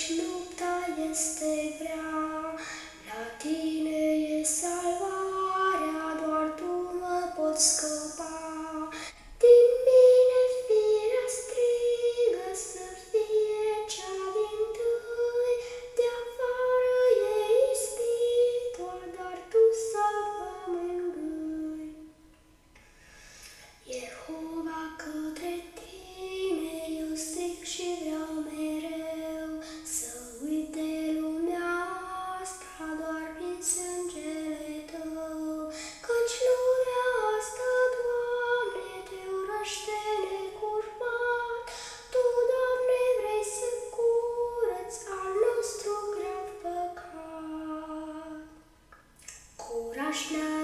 căci lupta este grea. La tine e salvarea, doar tu mă poți scăpa. Din mine firea strigă să fie cea dintâi, de afară e ispită, dar tu să mă mângâi. Jehova, către tine eu strig și vreau mereu să uit de lumea asta doar prin sângele tău. Căci lumea asta, Doamne, te urăște necurmat. Tu, Doamne, vrei să curăți al nostru grav păcat. Curaj ne-a